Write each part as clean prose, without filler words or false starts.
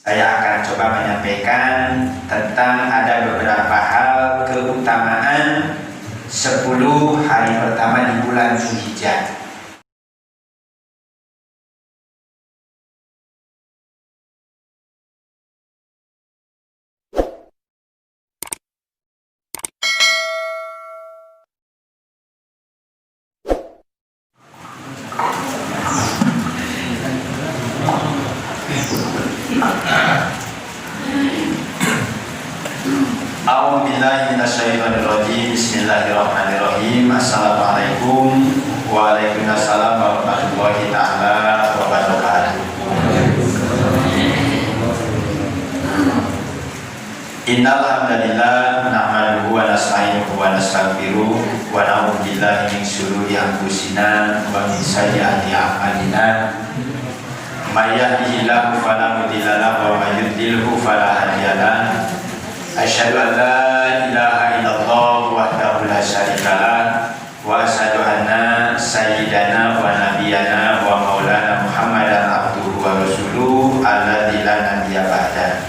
Saya akan coba menyampaikan tentang ada beberapa hal keutamaan 10 hari pertama di bulan Dzulhijjah. A'udzubillahiminasyaitonirrajim. Bismillahirrahmanirrahim. Assalamualaikum Waalaikumsalam warahmatullahi ta'ala wabarakatuh. Innal hamdalillah nahmaduhu wa nasta'inuhu wa nastaghfiruh wa na'udzu billahi min shururi anfusina wa min sayyiati a'malina. May yahdihillahu fala mudilla lahu wa may yudlilhu fala hadiya lahu. Asyhadu an la ilaha illallah wahdahu la syarika lah wa asyhadu anna sayyidana wa nabiyyana wa maulana Muhammadan abduhu wa rasuluhu alladzi la nabiyya ba'da.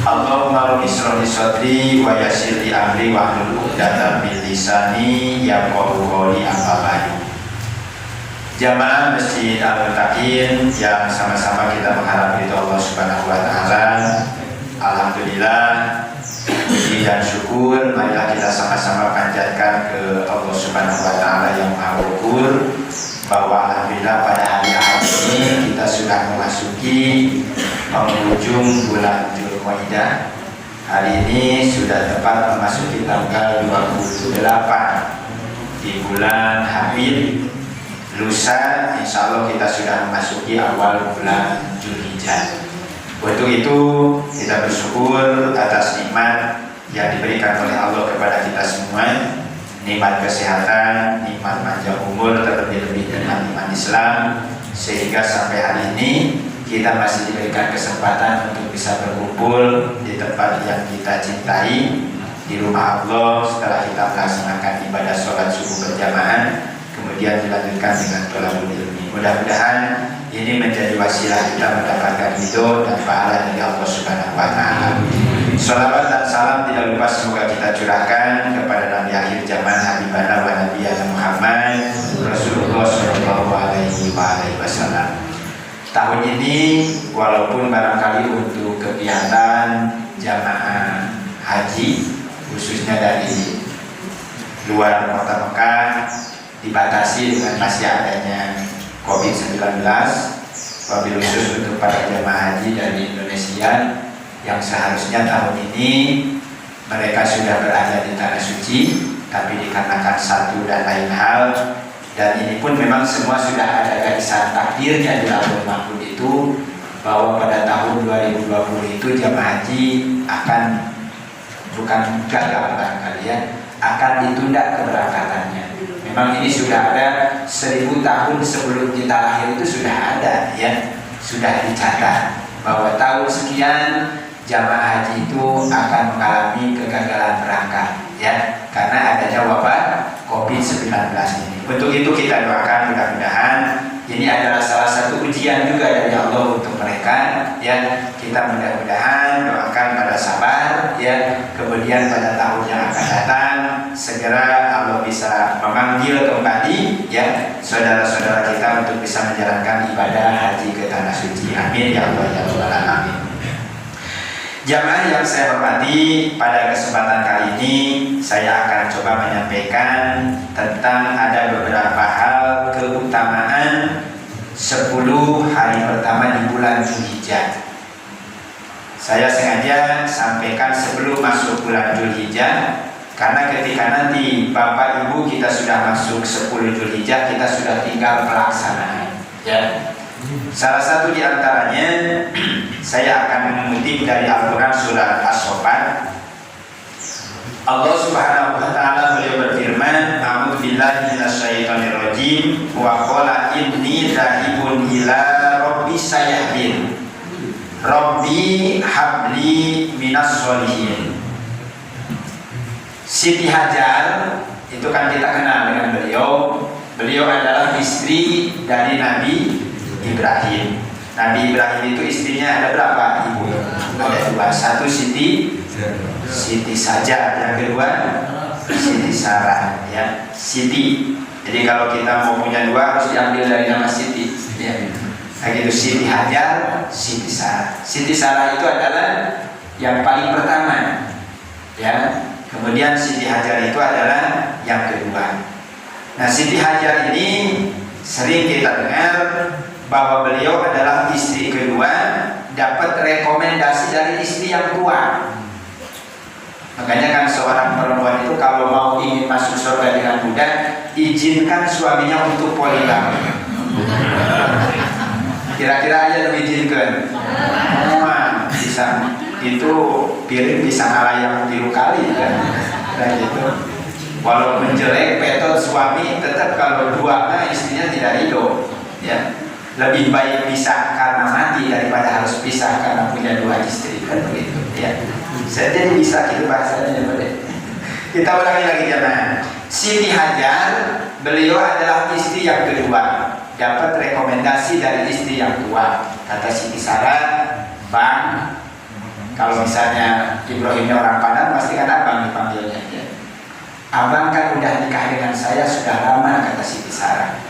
Allahumma rabbi shrah li sadri wa yassir li amri wahlul 'uqdatam min lisani yafqahu qawli amma ba'du. Jamaah Masjid Al-Muttaqin yang sama-sama kita mengharap ridho Allah Subhanahu wa taala. Alhamdulillah, puji dan syukur marilah kita sama-sama panjatkan ke Allah Subhanahu wa taala yang Maha Luhur bahwa alhamdulillah pada hari Ahad ini kita sudah memasuki penghujung bulan Dzulqa'dah. Hari ini sudah tepat memasuki tanggal 28 di bulan Habib. Lusa insya Allah kita sudah memasuki awal bulan Dzulhijjah. Untuk itu kita bersyukur atas nikmat yang diberikan oleh Allah kepada kita semua, nikmat kesehatan, nikmat panjang umur, terlebih-lebih dengan iman Islam, sehingga sampai hari ini kita masih diberikan kesempatan untuk bisa berkumpul di tempat yang kita cintai, di rumah Allah setelah kita melaksanakan ibadah sholat subuh berjamaah, kemudian dilanjutkan dengan thalabul ilmi. Mudah-mudahan ini menjadi wasilah kita mendapatkan ridho dan pahala dari Allah Subhanahu wa taala. Shalawat dan salam tidak lupa semoga kita curahkan kepada Nabi akhir zaman Habibana wa Nabiyana Muhammad Rasulullah Shallallahu alaihi wasallam. Tahun ini walaupun barangkali untuk kegiatan jamaah haji khususnya dari luar kota Mekah dibatasi dengan masih adanya COVID-19, wabil khusus untuk para jamaah haji dari Indonesia yang seharusnya tahun ini mereka sudah berada di tanah suci, tapi dikarenakan satu dan lain hal, dan ini pun memang semua sudah ada garisan takdirnya di Lauhul Mahfuz itu bahwa pada tahun 2020 itu jamaah haji akan bukan gagal barangkali ya, akan ditunda keberangkatannya. Memang ini sudah ada 1000 tahun sebelum kita lahir itu sudah ada ya, sudah dicatat bahwa tahun sekian jamaah haji itu akan mengalami kegagalan berangkat ya, karena adanya wabah COVID-19 ini. Untuk itu kita doakan mudah-mudahan ini adalah salah satu ujian juga dari Allah untuk mereka ya. Kita mudah-mudahan doakan pada sabar ya, kemudian pada tahun yang akan datang segera Allah bisa memanggil kembali ya saudara-saudara kita untuk bisa menjalankan ibadah haji ke tanah suci. Amin ya Allah ya Rabbal alamin. Jamaah yang saya hormati, pada kesempatan kali ini saya akan coba menyampaikan tentang ada beberapa hal keutamaan 10 hari pertama di bulan Dzulhijjah. Saya sengaja sampaikan sebelum masuk bulan Dzulhijjah, karena ketika nanti Bapak Ibu kita sudah masuk 10 Dzulhijjah, kita sudah tinggal pelaksanaan ya. Salah satu di antaranya saya akan mengutip dari Al-Quran surah As-Saffat. Allah Subhanahu wa taala beliau berfirman, "A'udzubillahi minasyaitonirrajim wa qala inni dzahibun ila rabbi sayahdin. Rabbi habli minas sholihin." Siti Hajar itu kan kita kenal dengan beliau. Beliau adalah istri dari Nabi Ibrahim. Nabi Ibrahim itu istrinya ada berapa ibu? Ada dua. Satu Siti saja, yang kedua Siti Sarah, ya. Siti. Jadi kalau kita mau punya dua harus diambil dari nama Siti, ya. Nah gitu, Siti Hajar, Siti Sarah. Siti Sarah itu adalah yang paling pertama, ya. Kemudian Siti Hajar itu adalah yang kedua. Nah Siti Hajar ini sering kita dengar bahwa beliau adalah istri kedua, dapat rekomendasi dari istri yang tua. Makanya kan seorang perempuan itu kalau mau ingin masuk surga dengan mudah, izinkan suaminya untuk poligami. Kira-kira aja lebih izinkan. Bisa itu piring bisa ngalayang 3 kali kan. Nah gitu. Walaupun jelek petot suami, tetap kalau dua istrinya tidak ridho, ya. Lebih baik pisah karena mati daripada harus pisah karena punya 2 istri, kan begitu, ya. Jadi bisa gitu bahasanya, kita ulangi lagi jemaah. Siti Hajar, beliau adalah istri yang kedua, dapat rekomendasi dari istri yang tua. Kata Siti Sarah, Bang, kalau misalnya Ibrahimnya orang Padang, pasti kan abang dipanggilnya, ya. Abang kan udah nikah dengan saya sudah lama, kata Siti Sarah.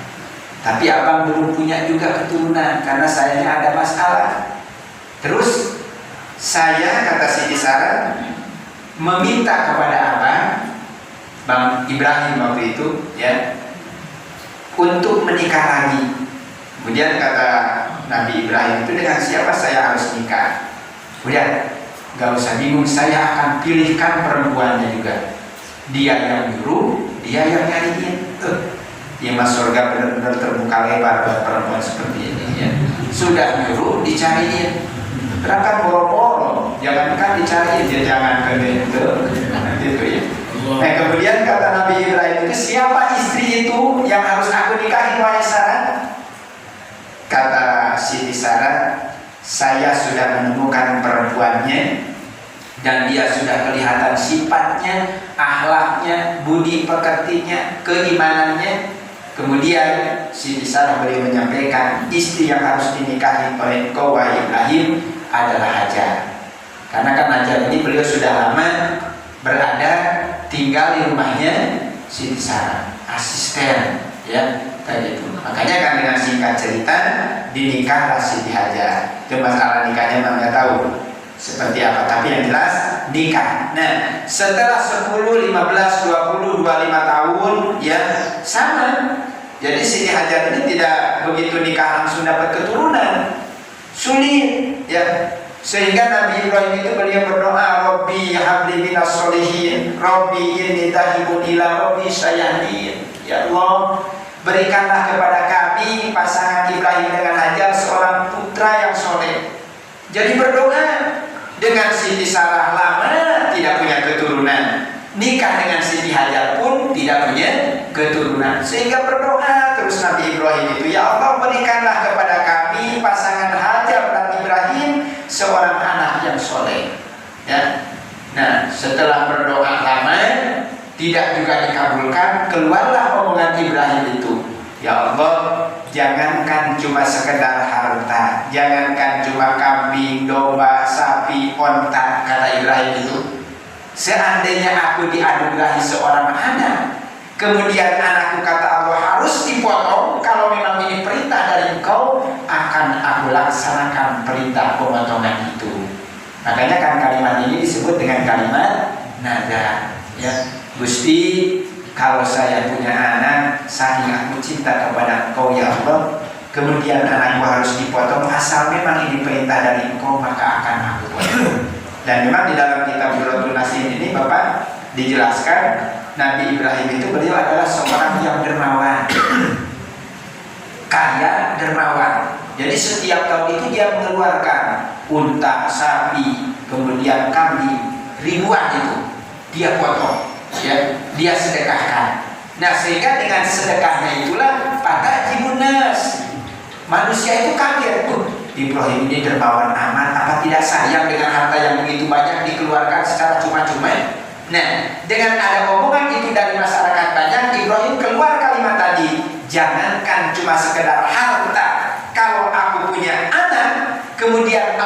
Tapi abang belum punya juga keturunan karena sayanya ada masalah. Terus saya, kata Siti Sarah, meminta kepada abang, Bang Ibrahim waktu itu, ya, untuk menikah lagi. Kemudian kata Nabi Ibrahim itu, dengan siapa saya harus nikah? Kemudian, gak usah bingung, saya akan pilihkan perempuannya juga. Dia yang nyuruh, dia yang nyariin. Ya mas, surga benar-benar terbuka lebar buat perempuan seperti ini, ya. Sudah nyuruh, dicariin. Berangkat boro-boro, jangankan dicariin, ya jangan ke gitu, ya. Nah kemudian kata Nabi Ibrahim itu, siapa istri itu yang harus aku nikahi, wahai Sarah? Kata Siti Sarah, saya sudah menemukan perempuannya dan dia sudah kelihatan sifatnya, akhlaknya, budi pekertinya, keimanannya. Kemudian Siti Sarah beliau menyampaikan, istri yang harus dinikahi oleh engkau wahai Ibrahim adalah Hajar. Karena kan Hajar ini beliau sudah lama berada tinggal di rumahnya Siti Sarah, asisten, ya, kayak gitu. Makanya kan dengan singkat cerita dinikahlah Siti Hajar. Itu masalah nikahnya memang nggak tahu seperti apa, tapi yang jelas nikah. Nah, setelah 10, 15, 20, 25 tahun, ya sama. Jadi Siti Hajar ini tidak begitu nikah langsung dapat keturunan, sulit, ya. Sehingga Nabi Ibrahim itu beliau berdoa, Rabbi habli minas solihin, Rabbi inni tahibun ila Rabbi sayahdin. Ya Allah, berikanlah kepada kami pasangan Ibrahim dengan Hajar seorang putra yang soleh. Jadi berdoa. Dengan Siti Sarah lama tidak punya keturunan, nikah dengan Siti Hajar pun tidak punya keturunan, sehingga berdoa terus Nabi Ibrahim itu, ya Allah berikanlah kepada kami pasangan Hajar dan Ibrahim seorang anak yang soleh, ya. Nah setelah berdoa lama tidak juga dikabulkan, keluarlah omongan Ibrahim itu, ya Allah, jangankan cuma sekedar harta, jangankan cuma kambing, domba, sapi, onta, kata Ibrahim itu, seandainya aku dianugerahi seorang anak, kemudian anakku kata Allah harus dipotong, kalau memang ini perintah dari engkau, akan aku laksanakan perintah pemotongan itu. Makanya kan kalimat ini disebut dengan kalimat nada, ya. Gusti, kalau saya punya anak, saking aku cinta kepada engkau ya Allah, kemudian anakku harus dipotong, asal memang ini perintah dari engkau, maka akan aku potong. Dan memang di dalam kitab Juratul Nasim ini Bapak dijelaskan, Nabi Ibrahim itu beliau adalah seorang yang dermawan, kaya, dermawan. Jadi setiap tahun itu dia mengeluarkan unta, sapi, kemudian kambing, ribuan itu dia potong, ya, dia sedekahkan. Nah sehingga dengan sedekahnya itulah pada jimunas manusia itu kaget, Ibrahim ini dermawan amat, apa tidak sayang dengan harta yang begitu banyak dikeluarkan secara cuma-cuma. Nah dengan ada omongan itu dari masyarakat banyak, Ibrahim keluar kalimat tadi, jangankan cuma sekedar harta, kalau aku punya anak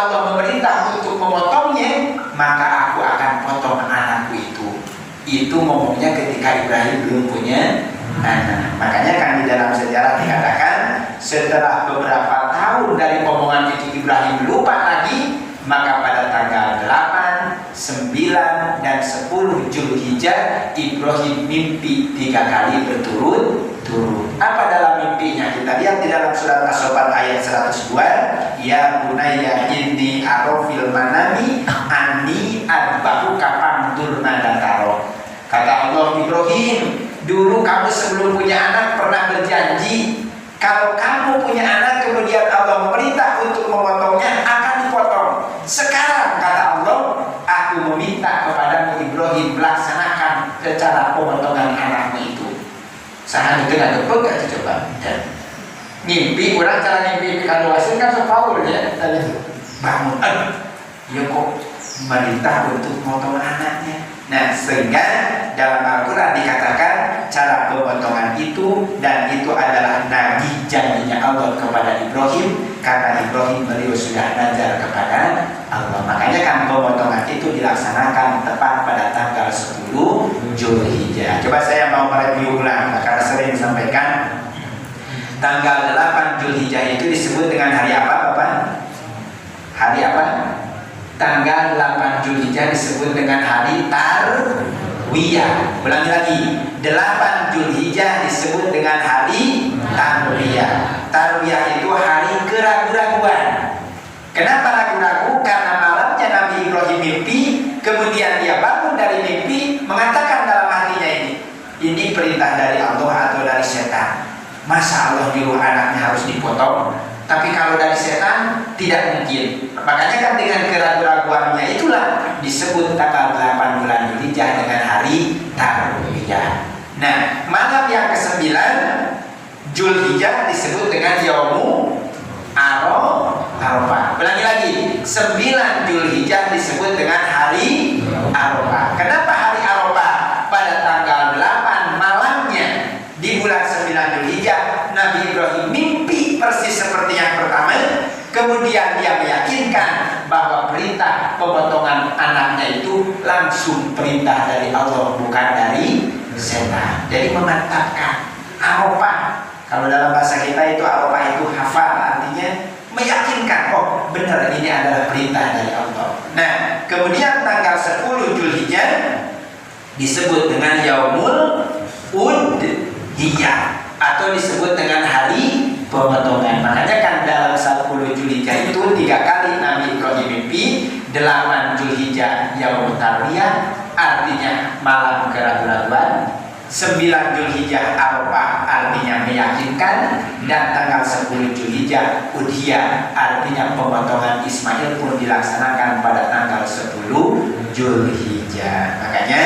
Allah memerintah untuk memotongnya, maka aku akan potong anakku itu. Itu ngomongnya ketika Ibrahim belum punya anak. Makanya kan di dalam sejarah dikatakan setelah beberapa tahun dari omongan itu Ibrahim lupa lagi, maka pada tanggal 8, 9, dan 10 Zulhijjah Ibrahim mimpi 3 kali berturut-turut. Apa dalam mimpinya? Kita lihat di dalam surat As-Saffat ayat 102. Ya bunayya inni ara fil manami anni adbahuka fanzur madza tara. Kata Allah, Ibrahim, dulu kamu sebelum punya anak pernah berjanji kalau kamu punya anak kemudian Allah memerintah untuk memotongnya, akan dipotong. Sekarang kata Allah, aku meminta kepadamu Ibrahim, laksanakan cara pemotongan anakmu itu. Sahan itu nggak kepek gak coba. Mimpi orang cara mimpi kalau hasil kan sepaul ya tadi bangun. Ya kok memerintah untuk memotong anaknya. Nah, sehingga dalam Al-Quran dikatakan cara pemotongan itu, dan itu adalah nagih janjinya Allah kepada Ibrahim, karena Ibrahim beliau sudah nazar kepada Allah. Makanya kan pemotongan itu dilaksanakan tepat pada tanggal 10 Zulhijjah. Coba saya mau mereview ulang karena sering disampaikan. Tanggal 8 Zulhijjah itu disebut dengan hari apa, Bapak? Hari apa? Tanggal 8 Zulhijjah disebut dengan hari Tarwiyah. Ulangi lagi, 8 Zulhijjah disebut dengan hari Tarwiyah. Tarwiyah itu hari keraguan-raguan. Kenapa ragu-ragu? Karena malamnya Nabi Ibrahim mimpi, kemudian dia bangun dari mimpi, mengatakan dalam hatinya ini perintah dari Allah atau dari setan. Masa Allah nyuruh anaknya harus dipotong? Tapi kalau dari setan tidak mungkin. Makanya kan dengan keraguan-raguannya itulah disebut tanggal 8 bulan Zulhijjah dengan hari Tarwiyah. Nah, malam yang ke-9 Zulhijjah disebut dengan Yaumu Arafah. Ulangi lagi, 9 Zulhijjah disebut dengan hari Arafah. Kenapa hari Arafah? Pada tanggal 8 malamnya di bulan 9 Zulhijjah Nabi Ibrahim mimpi persis seperti yang pertama. Kemudian dia meyakinkan bahwa perintah pemotongan anaknya itu langsung perintah dari Allah, bukan dari setan. Jadi memantapkan. Arafah, kalau dalam bahasa kita itu Arafah itu hafal, artinya meyakinkan, oh benar ini adalah perintah dari Allah. Nah, kemudian tanggal 10 Zulhijjah disebut dengan Yaumul Udhiyah atau disebut dengan hari pemotongan. Makanya kan dalam 10 Zulhijjah itu 3 kali Nabi Ibrahim mimpi. 8 Zulhijjah Yaumul Tarwiyah, artinya malam keraguan-raguan. 9 Zulhijjah Arafah, artinya meyakinkan. Dan tanggal 10 Zulhijjah Udhiyah, artinya pemotongan Ismail pun dilaksanakan pada tanggal 10 Zulhijjah. Makanya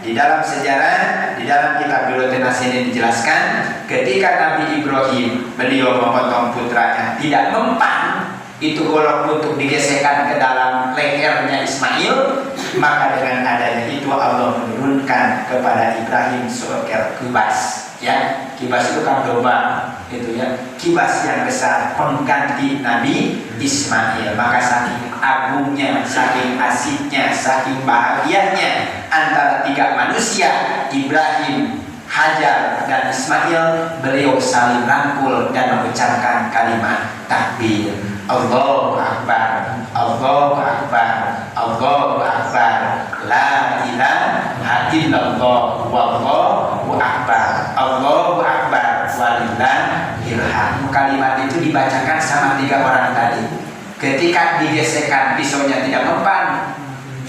di dalam sejarah, di dalam kitab Bulughun Nas ini dijelaskan, ketika Nabi Ibrahim beliau memotong putranya tidak mempan, itu golok untuk digesekkan ke dalam lehernya Ismail, maka dengan adanya itu Allah menurunkan kepada Ibrahim seekor kibas. Ya, kibas itu kan domba, itu ya, kibas yang besar pengganti Nabi Ismail. Maka saking agungnya, saking asiknya, saking bahagianya antara 3 manusia, Ibrahim, Hajar, dan Ismail, beliau saling rangkul dan mengucapkan kalimat takbir. Allahu Akbar, Allahu Akbar, Allahu Akbar, la ilaha illallah, wallahu akbar, Allahu Akbar, walillahil hamd. Kalimat itu dibacakan sama 3 orang tadi. Ketika digesekkan pisaunya tidak mempan,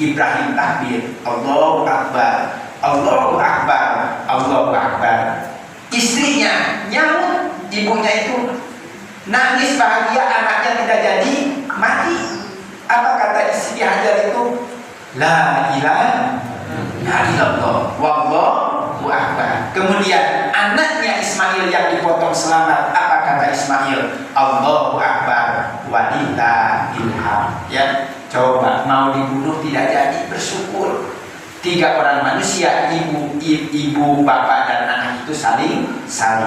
Ibrahim takbir, Allahu Akbar, Allahu Akbar, Allahu Akbar. Istrinya nyaut, ibunya itu nangis bahagia anaknya tidak jadi, mati. Apa kata istri Hajar itu? La ilaha illallah, wallahu akbar. Kemudian anaknya Ismail yang dipotong selamat. Apa kata Ismail? Allahu akbar, walillahil hamd. Ya, coba mau dibunuh tidak jadi, bersyukur. tiga orang manusia, ibu, bapak dan anak itu saling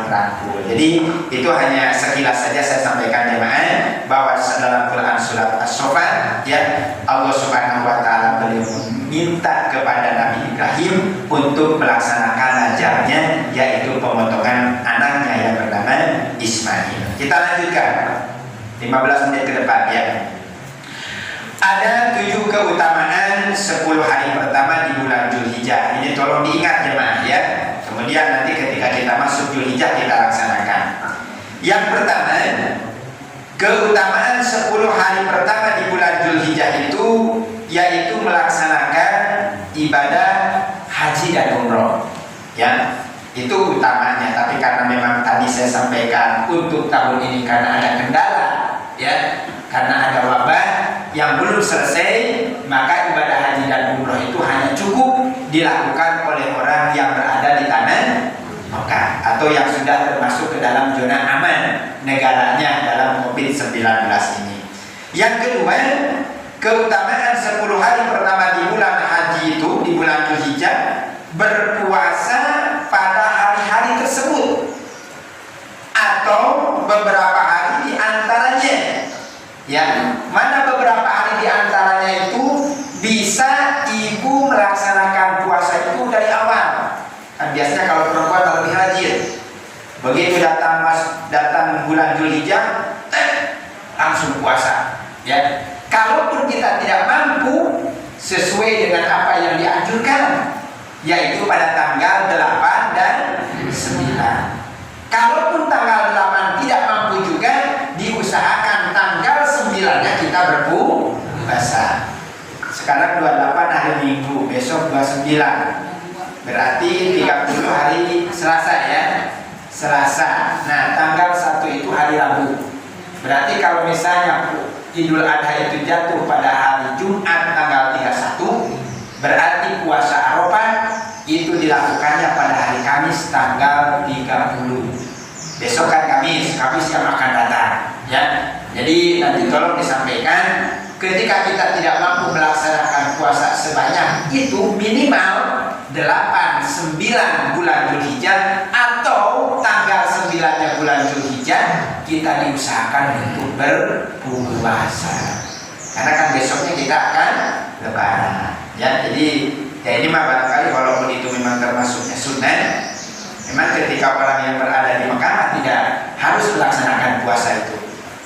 rangkul. Jadi itu hanya sekilas saja saya sampaikan jemaah, bahwa dalam Quran surat As-Saffat ya, Allah Subhanahu wa taala beliau minta kepada Nabi Ibrahim untuk melaksanakan ajarnya, yaitu pemotongan anaknya yang bernama Ismail. Kita lanjutkan 15 menit ke depan ya. Ada 7 keutamaan 10 hari pertama di bulan Dzulhijjah. Ini tolong diingat jemaah ya. Kemudian nanti ketika kita masuk Dzulhijjah kita laksanakan. Yang pertama, keutamaan 10 hari pertama di bulan Dzulhijjah itu yaitu melaksanakan ibadah haji dan umroh. Ya, itu utamanya. Tapi karena memang tadi saya sampaikan untuk tahun ini karena ada kendala, ya, karena ada wabah yang belum selesai, maka ibadah haji dan umroh itu hanya cukup dilakukan oleh orang yang berada di tanah Mekah atau yang sudah termasuk ke dalam zona aman negaranya dalam COVID-19 ini. Yang kedua, keutamaan 10 hari pertama di bulan haji itu, di bulan Dzulhijjah, berpuasa pada hari-hari tersebut atau beberapa hari di antaranya. Ya, mana beberapa hari di antaranya itu bisa ibu melaksanakan puasa itu dari awal. Kan biasanya kalau perempuan lebih rajin. Begitu datang bulan Dzulhijjah, langsung puasa. Ya, kalaupun kita tidak mampu sesuai dengan apa yang dianjurkan, yaitu pada tanggal 8 dan 9. Kalaupun tanggal 8 tidak mampu juga, diusahakan tanggal 9-nya kita berpuasa. Sekarang 28 hari Minggu, besok 29. Berarti 30 hari Selasa ya. Selasa. Nah, tanggal 1 itu hari Rabu. Berarti kalau misalnya Idul Adha itu jatuh pada hari Jumat tanggal 31, berarti puasa Arafah itu dilakukannya pada hari Kamis tanggal 30. Besok kan Kamis yang akan datang ya. Jadi nanti tolong disampaikan, ketika kita tidak mampu melaksanakan puasa sebanyak itu, minimal 8, 9 bulan Dzulhijjah atau tanggal 9-nya bulan Dzulhijjah kita diusahakan untuk berpuasa. Karena kan besoknya kita akan lebaran ya. Jadi ya ini mah barangkali walaupun itu memang termasuknya sunnah, memang ketika orang yang berada di Mekah tidak harus melaksanakan puasa itu.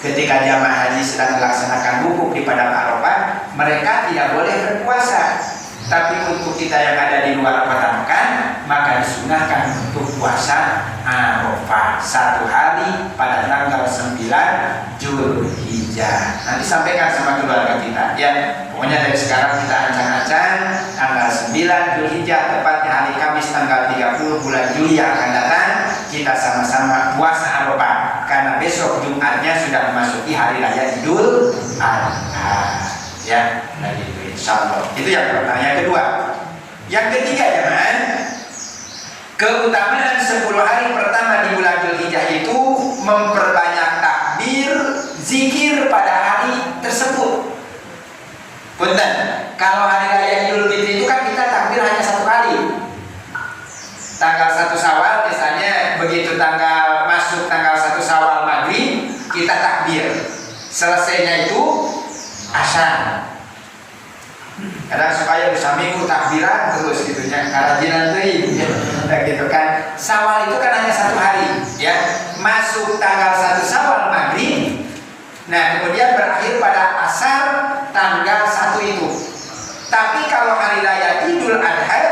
Ketika jamaah haji sedang melaksanakan wukuf di padang Arafah, mereka tidak boleh berpuasa. Tapi untuk kita yang ada di luar kota Mekah, maka disunahkan untuk puasa Arafah 1 hari pada tanggal 9 Dzulhijjah. Nanti sampaikan sama keluarga kita ya. Pokoknya dari sekarang kita ancang-ancang tanggal 9 Dzulhijjah, tepatnya hari Kamis tanggal 30 bulan Juli yang akan datang, kita sama-sama puasa Arafah. Karena besok Jumatnya sudah memasuki hari raya Idul Adha ya. Nah gitu insyaallah. Itu yang pertama. Yang kedua, yang ketiga jemaah, keutamaan 10 hari pertama di bulan Dzulhijjah itu memperbanyak takbir, zikir pada hari tersebut. Punten, kalau hari raya Idul Fitri itu kan kita takbir hanya 1 kali. Tanggal 1 Syawal misalnya, begitu masuk tanggal 1 Syawal maghrib kita takbir. Selesainya itu asar. Kadang supaya bisa minggu takbiran terus gitu ya, karajinan tuh gitu kan. Syawal itu kan hanya 1 hari ya. Masuk tanggal 1 Syawal maghrib, nah kemudian berakhir pada asar tanggal 1 itu. Tapi kalau hari raya Idul Adha,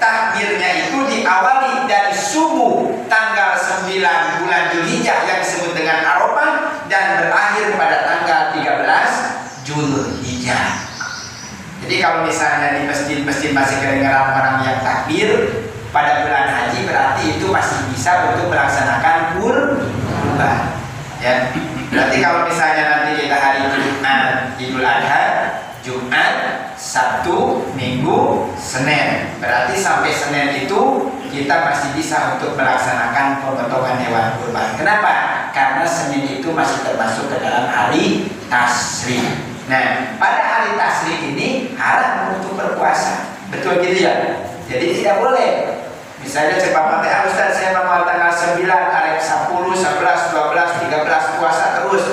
takbirnya itu diawali dari subuh tanggal 9 bulan Dzulhijjah yang disebut dengan Arafah dan berakhir pada tanggal 13 Dzulhijjah. Jadi kalau misalnya di masjid-masjid masih kedengaran orang yang takbir pada bulan haji, berarti itu masih bisa untuk melaksanakan kurban ya. Berarti kalau misalnya nanti kita hari Jumat Idul Adha, Jumat, Sabtu, Minggu, Senin, berarti sampai Senin itu kita masih bisa untuk melaksanakan pemotongan hewan kurban. Kenapa? Karena Senin itu masih termasuk ke dalam hari tasyrik. Nah, pada hari tasyrik ini haram untuk berpuasa. Betul gitu ya? Jadi tidak boleh. Misalnya cepat mati, Ustaz saya mau tanggal 9, arek 10, 11, 12, 13 puasa terus.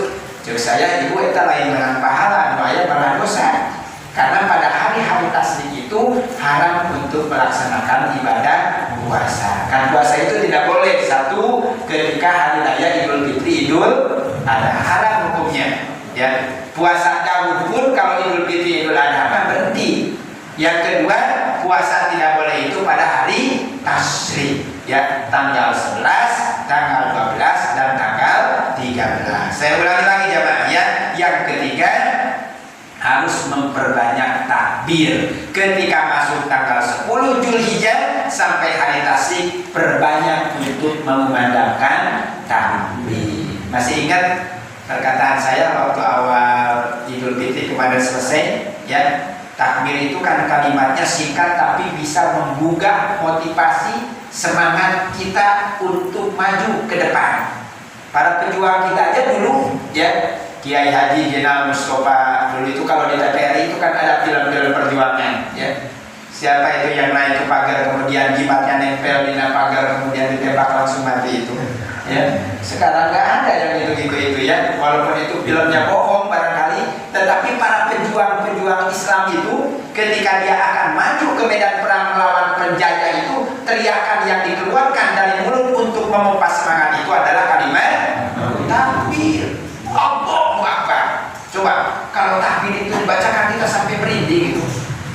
Cek saya ibu itu lain dengan pahala, doanya malah dosa. Karena pada hari-hari tasrik itu haram untuk melaksanakan ibadah puasa. Kan puasa itu tidak boleh. Satu, ketika hari raya Idul Fitri, Idul Adha, haram hukumnya. Ya, puasa Daud pun kalau Idul Fitri, Idul Adha berhenti. Yang kedua, puasa tidak boleh itu pada hari tasrik. Ya, tanggal 11, tanggal 12, dan tanggal 13. Saya ulangi lagi jemaah ya. Yang ketiga, harus memperbanyak takbir. Ketika masuk tanggal 10 Zulhijjah sampai hari tasrik, perbanyak untuk mengumandangkan takbir. Masih ingat perkataan saya waktu awal Idul Fitri kemarin selesai ya? Takbir itu kan kalimatnya singkat tapi bisa menggugah motivasi semangat kita untuk maju ke depan. Para pejuang kita aja dulu ya, Kiai Haji Jenal Mustafa dulu itu kalau di TPRI itu kan ada film-film perjuangan ya. Siapa itu yang naik ke pagar kemudian jimatnya nempel di pagar kemudian ditembak langsung mati itu ya. Sekarang nggak ada yang itu ya, walaupun itu filmnya bohong barangkali, tetapi para pejuang-pejuang Islam itu ketika dia akan maju ke medan perang melawan penjajah itu, teriakan yang dikeluarkan dari mulut untuk memompa semangat itu adalah kalimat takbir. Allahu Akbar. Coba kalau takbir itu dibacakan kita sampai merinding gitu.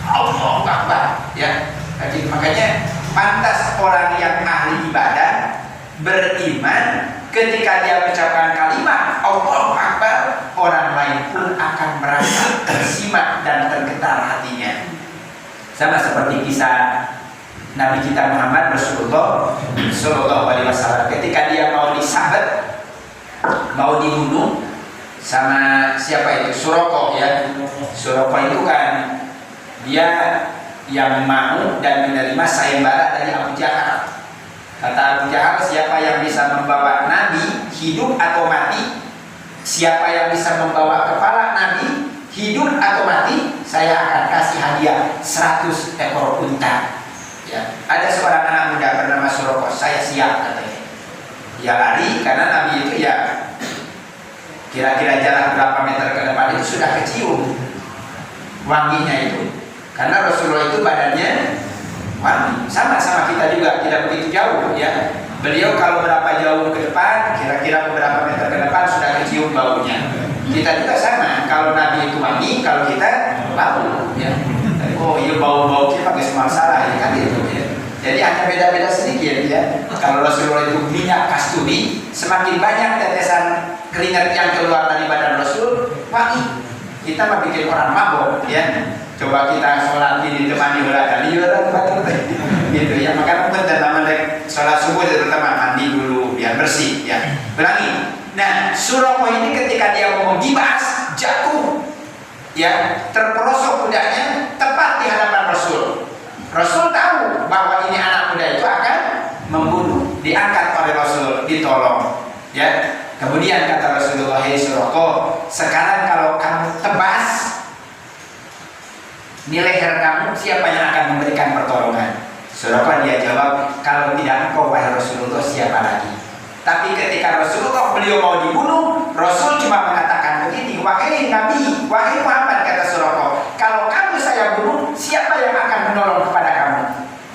Allahu Akbar ya. Jadi makanya pantas orang yang ahli ibadah beriman ketika dia mengucapkan kalimat Allahu Akbar, orang lain pun akan merasa tersimak dan tergetar hatinya. Sama seperti kisah Nabi kita Muhammad Rasulullah Sallallahu Alaihi Wasallam ketika dia mau disabet, mau dibunuh sama siapa itu? Suroko ya. Suroko itu kan dia yang mau dan menerima sayembara dari Abu Jahal. Kata Abu Jahal, siapa yang bisa membawa Nabi hidup atau mati, siapa yang bisa membawa kepala Nabi hidup atau mati, saya akan kasih hadiah 100 ekor unta. Ya. Ada seorang anak muda bernama Suroko, saya siap katanya. Dia lari karena Nabi itu ya kira-kira jarak berapa meter ke depan itu sudah kecium wanginya itu. Karena Rasulullah itu badannya wangi, sama kita juga tidak begitu jauh ya. Beliau kalau berapa jauh ke depan, kira-kira beberapa meter ke depan sudah kecium baunya. Kita juga sama, kalau Nabi itu wangi, kalau kita bau ya. Oh iya, bau-bau kita nggak semua salah ya kan itu ya. Jadi hanya beda-beda sedikit ya. Kalau Rasulullah itu minyak kasturi, semakin banyak tetesan keringat yang keluar dari badan Rasul, wangi. Kita mah bikin orang mabok ya. Coba kita sholat ini ditemani ulah kali gitu ya. Maka penting namanya sholat subuh terutama mandi dulu biar bersih ya. Ulangi. Nah, Suroko ini ketika dia mau dibahas jatuh ya, terperosok kudanya tepat di hadapan Rasul. Rasul tahu bahwa ini anak muda itu akan membunuh, diangkat oleh Rasul, ditolong ya. Kemudian kata Rasulullah, "Hei Suroko, sekarang kalau kamu tebas di leher kamu, siapa yang akan memberikan pertolongan?" Suroko dia jawab, "Kalau tidak engkau wahai Rasulullah, siapa lagi?" Tapi ketika Rasulullah beliau mau dibunuh, Rasul cuma mengatakan begini, "Wahai Nabi, wahai Muhammad," kata Suroko, "kalau kamu saya bunuh, siapa yang akan menolong kepada kamu?"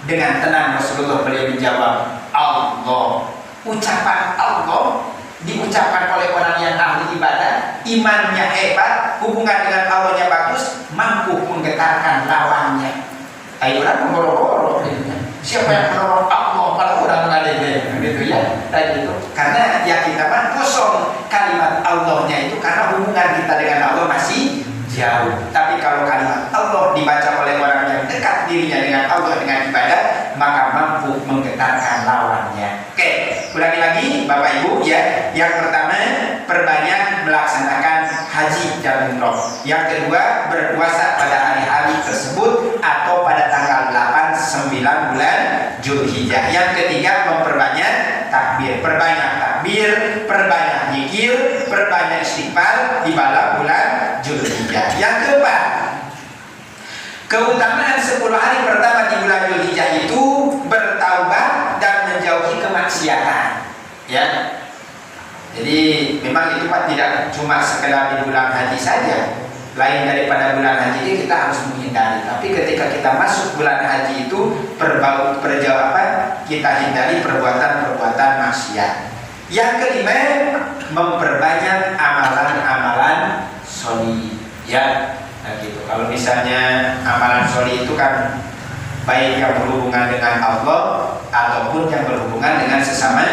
Dengan tenang Rasulullah beliau menjawab, "Allah." Ucapan Allah diucapkan oleh orang yang ahli ibadah, imannya hebat, hubungan dengan Allahnya bagus, mampu menggetarkan lawannya. Ayo orang menggoro-goro siapa yang menolong Allah kalau orang ngadeh gitu ya. Dan itu karena ya kita mah kosong kalimat Allahnya itu karena hubungan kita dengan Allah masih jauh. Tapi kalau kalimat Allah dibaca oleh orang yang dekat dirinya dengan Allah dengan ibadah, maka mampu menggetarkan lawannya. Oke, ulangi lagi Bapak Ibu ya. Yang pertama, perbanyak melaksanakan haji dan umroh. Yang kedua, berpuasa pada hari-hari tersebut atau pada tanggal 8, 9 bulan Zulhijjah. Yang ketiga, memperbanyak takbir. Perbanyak takbir, perbanyak zikir, perbanyak istighfar di bulan Zulhijjah. Yang keempat, keutamaan 10 10 hari pertama di bulan Dzulhijjah itu bertaubat dan menjauhi kemaksiatan. Ya. Jadi memang itu Pak tidak cuma sekedar di bulan haji saja. Lain daripada bulan haji ini kita harus menghindari. Tapi ketika kita masuk bulan haji itu kita hindari perbuatan-perbuatan maksiat. Yang kelima, memperbanyak amalan-amalan sholih. Ya, nah gitu. Kalau misalnya amalan sholih itu kan baik yang berhubungan dengan Allah ataupun yang berhubungan dengan sesama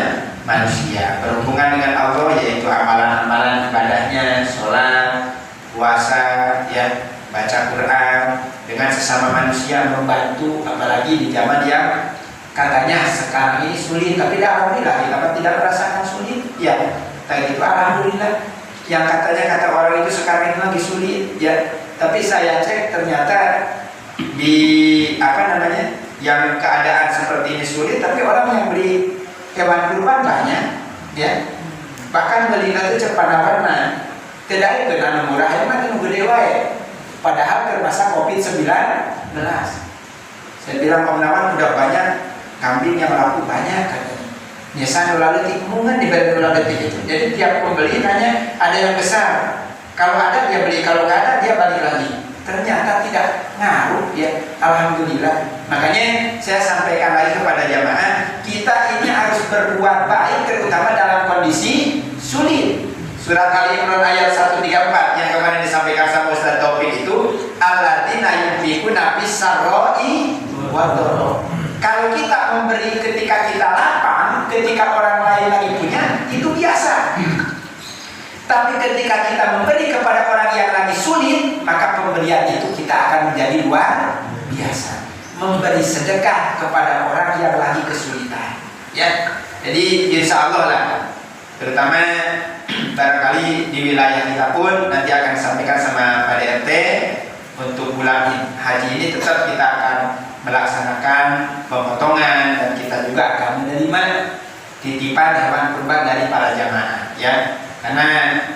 manusia. Berhubungan dengan Allah yaitu amalan-amalan ibadahnya, sholat, puasa, ya, baca Quran. Dengan sesama manusia membantu, apalagi di zaman yang katanya sekarang ini sulit, tapi alhamdulillah kita tidak merasakan sulit. Ya, kayak gitu alhamdulillah. Yang katanya kata orang itu sekarang ini lagi sulit, ya. Tapi saya cek ternyata di yang keadaan seperti ini sulit, tapi orang yang beli hewan kurban banyak, ya. Bahkan beli itu cepat warna. Tidak itu anu murah, yang mah tunggu dewa ya. Padahal termasa COVID-19. Saya bilang Om Nawan udah banyak kambing yang laku banyak katanya. Biasa lalu tikungan di balik detik itu. Jadi tiap pembeli tanya ada yang besar. Kalau ada dia beli, kalau nggak ada dia balik lagi. Ternyata tidak ngaruh ya. Alhamdulillah. Makanya saya sampaikan lagi kepada jamaah, kita ini harus berbuat baik terutama dalam kondisi sulit. Surat Al-Imran ayat 134 yang kemarin disampaikan sama Ustaz Taufik itu, alladzina yunfiquna fis sarra'i wad dharra. Kalau kita memberi ketika kita lapang, ketika orang lain lagi punya, itu biasa. Tapi ketika kita memberi kepada orang yang lagi sulit, maka pemberian itu kita akan menjadi luar biasa. Memberi sedekah kepada orang yang lagi kesulitan. Ya, jadi insya Allah lah. Terutama barangkali di wilayah kita pun nanti akan disampaikan sama Pak DRT untuk bulan haji ini tetap kita akan melaksanakan pemotongan dan kita juga akan menerima titipan hewan kurban dari para jamaah, ya. Karena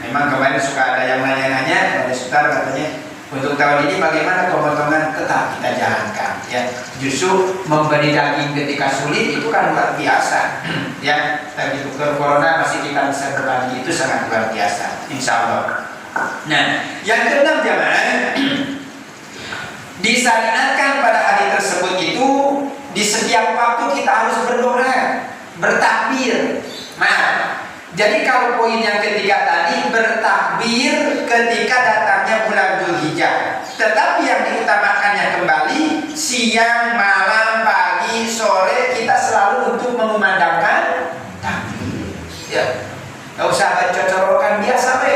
memang kemarin suka ada yang nanya-nanya, ada saudara katanya untuk tahun ini bagaimana pemotongan, tetap kita jalankan, ya. Justru memberi daging ketika sulit itu kan luar biasa, ya. Tapi untuk corona masih kita bisa berbagi, itu sangat luar biasa, insya Allah. Nah, yang keenam jamaah, disyariatkan pada hari tersebut itu di setiap waktu kita harus berdoa, bertakbir. Nah, jadi kalau poin yang ketiga tadi bertakbir ketika datangnya bulan Dzulhijjah, tetapi yang diutamakannya kembali siang, malam, pagi, sore kita selalu untuk mengumandangkan takbir. Ya, nggak usah baca-corokan biasa, be.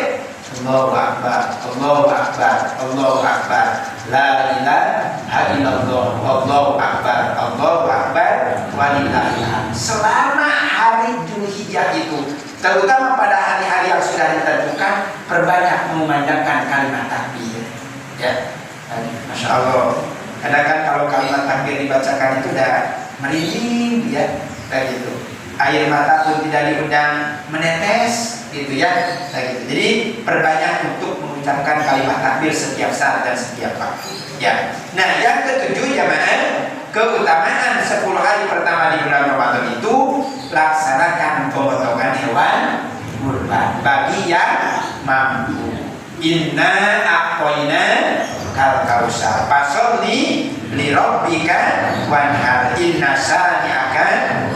Allahu Akbar, Allahu Akbar, Allahu Akbar, la ilaha illallah, Allahu Akbar, Allahu Akbar, walillahil hamd. Selama hari Dzulhijjah itu, terutama pada hari-hari yang sudah ditentukan, perbanyak mengumandangkan kalimat takbir. Ya, masya Allah. Kadang kan kalau kalimat takbir dibacakan itu udah merinding, ya, kayak gitu. Air mata pun tidak diundang menetes, gitu ya, kayak gitu. Jadi perbanyak untuk mengucapkan kalimat takbir setiap saat dan setiap waktu. Ya. Nah, yang ketujuh jamaah, keutamaan 10 hari pertama di bulan Ramadan itu laksanakan pemotongan hewan kurban bagi yang mampu. Inna a'toina kal kausar fasholli li rabbika wanhar inna syani'aka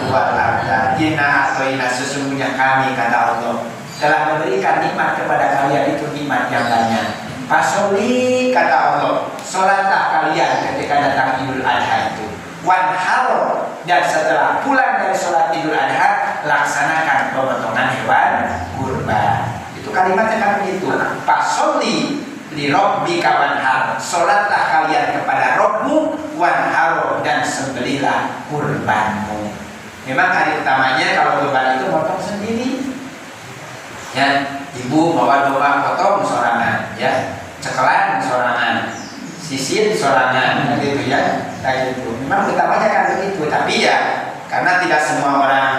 wal abtar. Inna a'toina, sesungguhnya kami, kata Allah, telah memberikan nikmat kepada kalian itu nikmat yang banyak. Fasholli, kata Allah, sholatlah kalian ketika datang Idul Adha itu. Wanhar, dan setelah pulang dari sholat Idul Adha laksanakan pemotongan hewan kurban. Itu kalimatnya kan begitu. Fasholli li rabbika wanhar, sholatlah kalian kepada Rabbmu, wanhar, dan sembelihlah kurbanmu. Memang hari utamanya kalau kurban itu potong sendiri, ya. Ibu bawa domba potong sorangan, ya. Cekelan sorangan, sisir sorangan, gitu ya, kayak gitu. Memang utamanya kan begitu, tapi ya karena tidak semua orang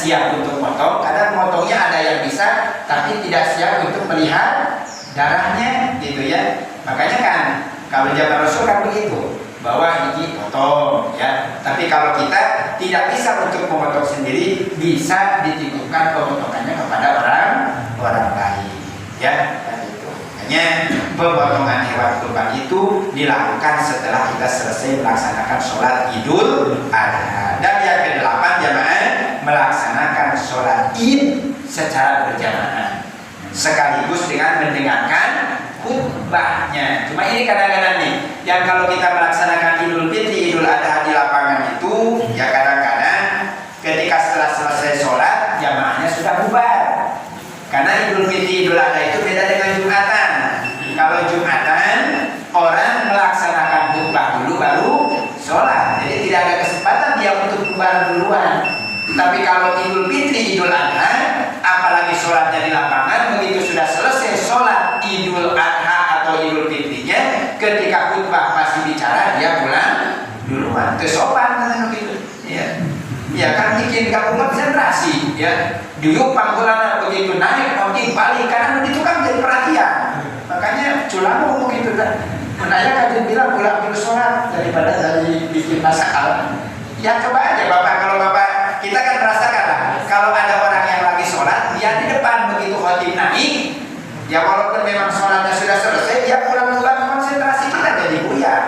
siap untuk motong. Kadang motongnya ada yang bisa, tapi tidak siap untuk melihat darahnya, gitu ya. Makanya kan Kalau zaman Rasul kan begitu, bahwa gigi potong ya. Tapi kalau kita tidak bisa untuk memotong sendiri, bisa dititipkan pemotongannya kepada orang lain ya. Hanya pemotongan hewan kurban itu dilakukan setelah kita selesai melaksanakan sholat Idul Adha. Dan yang ke-8 jamaah melaksanakan sholat Id secara berjamaah sekaligus dengan mendengarkan khutbahnya. Cuma ini kadang-kadang nih, yang kalau kita melaksanakan Idul Fitri, Idul Adha di lapangan itu, ya kadang-kadang ketika setelah selesai sholat jamaahnya sudah bubar. Karena Idul Fitri, Idul Adha itu beda dengan Jumatan. Kalau Jumatan orang melaksanakan khutbah dulu baru sholat, jadi tidak ada kesempatan dia untuk bubar duluan. Tapi kalau Idul Fitri, Idul Adha, apalagi sholatnya di lapangan, begitu sudah selesai sholat Idul Adha atau Idul Fitrinya, ketika khutbah masih bicara dia pulang duluan. Kesopan kan begitu. Ya. Ya kan bikin kamu konsentrasi ya. Dulu pangkulan begitu naik nanti balik karena itu kan jadi perhatian. Makanya culamu ngomong gitu kan. Menanya kajian bilang pulang dulu sholat daripada dari bikin masalah. Ya coba aja Bapak, kalau Bapak kita kan merasakan lah. Kalau ada orang yang lagi sholat, dia di depan begitu khotib naik. Ya walaupun memang sholatnya sudah selesai, dia pulang duluan, konsentrasi kita jadi buyar.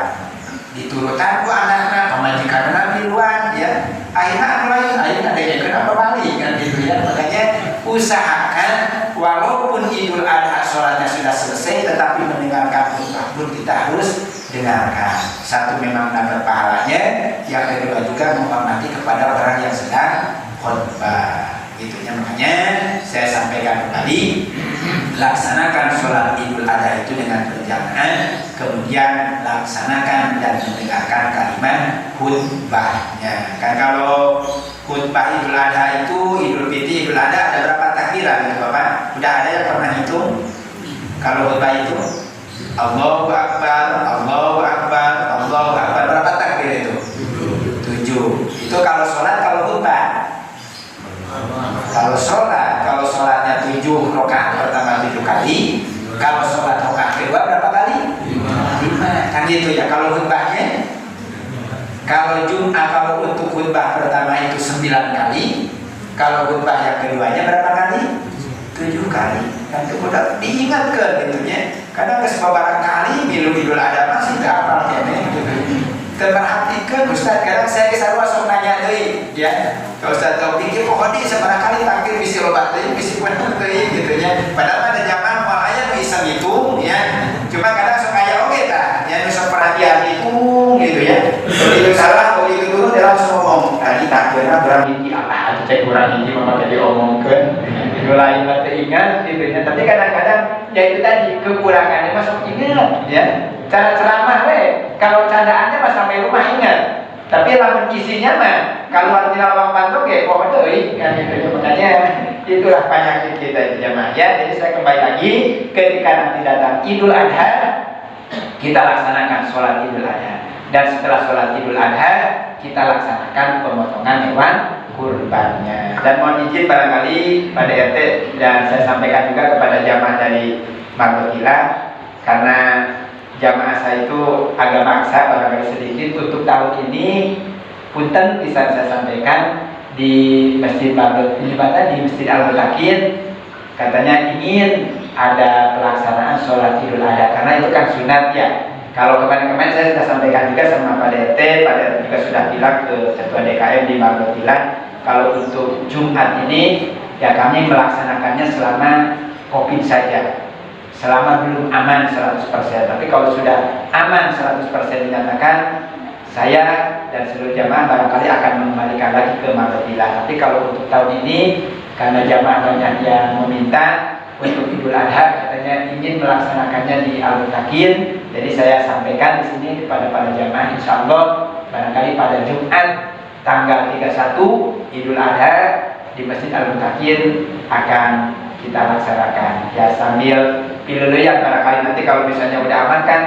Diturutan ku anak-anak pemajikan Nabi luan ya. Akhirnya ada yang kenapa balik kan gitu ya. Makanya usahakan walaupun Idul Adha sholatnya sudah selesai, tetapi mendengarkan khutbah pun kita harus dengarkan. Satu memang dapat pahalanya, yang kedua juga menghormati kepada orang yang sedang khutbah. Itunya makanya saya sampaikan kembali, laksanakan sholat Idul Adha itu dengan berjamaah, kemudian laksanakan dan mendengarkan kalimat khutbahnya. Kan kalau khutbah Idul Adha itu, Idul Fitri, Idul Adha ada berapa takbiran gitu Bapak? Udah ada yang pernah hitung? Kalau khutbah itu Allahu Akbar, Allahu Akbar, Allahu Akbar, berapa takbir itu? 7. Itu kalau sholat, kalau khutbah. Kalau sholatnya 7 rakaat pertama 7 kali, kalau sholat rakaat kedua berapa kali? 5. Kan gitu ya. Kalau khutbahnya, kalau Jumat, kalau untuk khutbah pertama itu 9 kali, kalau khutbah yang keduanya berapa kali? 7 kali. Kan itu udah diingatkan gitu ya. Kadang kesebaran kali milu Idul Adha masih gak hafal kene gitu. Terperhatikan Ustaz, kadang saya kisah sok nanya deui ya. Kalau Ustaz tahu pikir kok di seberapa kali takbir bisa lobat deui, bisa kuat deui gitu ya. Padahal ada zaman malahnya bisa ngitung ya. Cuma kadang sok aya oge tah, ya sok perhatian hitung gitu ya. Kalau itu salah, kalau itu dulu dia langsung ngomong, tadi takbirna kurang hiji apa cek kurang hiji mama tadi omongkeun. Itu lain mah ingat gitu ya. Tapi kadang-kadang ya itu tadi kekurangannya masuk ingat ya. Cara ceramah kalau candaannya mah sampai rumah ingat. Tapi lamun isinya mah kalau artinya lawang pantuk ya kok deui kan gitu. Makanya itulah penyakit kita itu jamaah ya. Jadi saya kembali lagi, ketika nanti datang Idul Adha, kita laksanakan sholat Idul Adha. Dan setelah sholat Idul Adha, kita laksanakan pemotongan hewan kurbannya. Dan mohon izin barangkali pada RT dan saya sampaikan juga kepada jamaah dari Margotila, karena jamaah saya itu agak maksa barangkali sedikit untuk tahun ini. Punten bisa saya sampaikan di Masjid Margotila, di Masjid Al-Mutakin, katanya ingin ada pelaksanaan sholat Idul Adha karena itu kan sunat ya. Kalau kemarin-kemarin saya sudah sampaikan juga sama Pak DRT, Pak DRT juga sudah bilang ke Ketua DKM di Margotila, kalau untuk Jumat ini ya kami melaksanakannya selama COVID saja, selama belum aman 100%. Tapi kalau sudah aman 100% dinyatakan, saya dan seluruh jamaah barangkali akan mengembalikan lagi ke Margotila. Tapi kalau untuk tahun ini, karena jamaah banyak yang meminta untuk Idul Adha, katanya ingin melaksanakannya di Al-Mutakin. Jadi saya sampaikan di sini kepada para jamaah, insya Allah barangkali pada Jumat tanggal 31 Idul Adha di Masjid Al-Mutakin akan kita laksanakan. Ya sambil pilih ya barangkali nanti kalau misalnya udah aman kan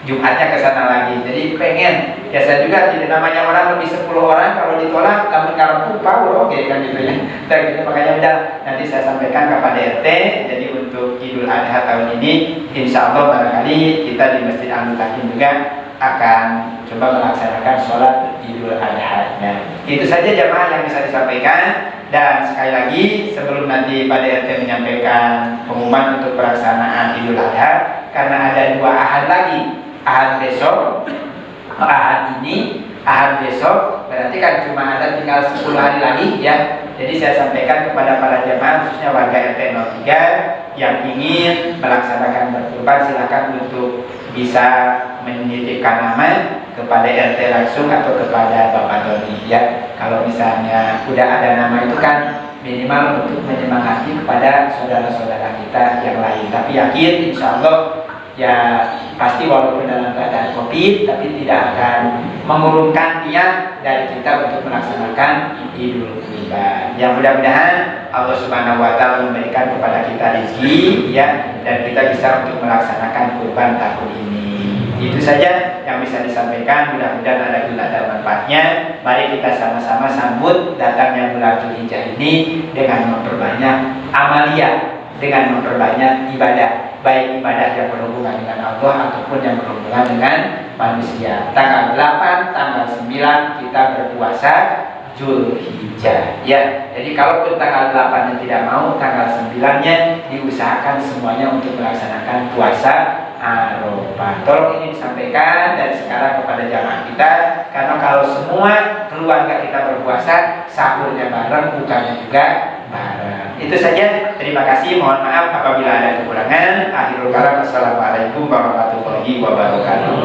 Jumatnya ke sana lagi. Jadi pengen biasa juga tidak namanya orang lebih 10 orang kalau ditolak kamu kartu power oke kan gitu ya. Dan gitu, makanya udah nanti saya sampaikan kepada RT. Jadi untuk Idul Adha tahun ini insya Allah barangkali kita di Masjid Al-Mutakin juga akan coba melaksanakan sholat Idul Adha. Nah, itu saja jamaah yang bisa disampaikan. Dan sekali lagi sebelum nanti pada RT menyampaikan pengumuman untuk pelaksanaan Idul Adha, karena ada 2 ahad lagi, ahad besok, ahad ini, ahad besok, berarti kan cuma ada tinggal 10 hari lagi ya. Jadi saya sampaikan kepada para jamaah khususnya warga RT 03 yang ingin melaksanakan berkurban, silakan untuk bisa menitipkan nama kepada RT langsung atau kepada Bapak Doni ya. Kalau misalnya udah ada nama itu kan minimal untuk menyemangati kepada saudara-saudara kita yang lain. Tapi yakin insya Allah ya pasti walaupun dalam keadaan COVID tapi tidak akan mengurungkan niat dari kita untuk melaksanakan Idul Kurban. Yang mudah-mudahan Allah Subhanahu wa taala memberikan kepada kita rezeki ya, dan kita bisa untuk melaksanakan kurban tahun ini. Itu saja yang bisa disampaikan, mudah-mudahan ada guna dan manfaatnya. Mari kita sama-sama sambut datangnya bulan Dzulhijjah ini dengan memperbanyak amalia, dengan memperbanyak ibadah, baik ibadah yang berhubungan dengan Allah ataupun yang berhubungan dengan manusia. Tanggal 8, tanggal 9 kita berpuasa Dzulhijjah ya. Jadi kalaupun tanggal 8-nya tidak mau, tanggal 9-nya diusahakan semuanya untuk melaksanakan puasa Arafah. Tolong ini disampaikan dari sekarang kepada jamaah kita, karena kalau semua keluarga kita berpuasa, sahurnya bareng, bukanya juga bareng. Itu saja. Terima kasih. Mohon maaf apabila ada kekurangan. Akhirul kalam. Assalamualaikum warahmatullahi wabarakatuh.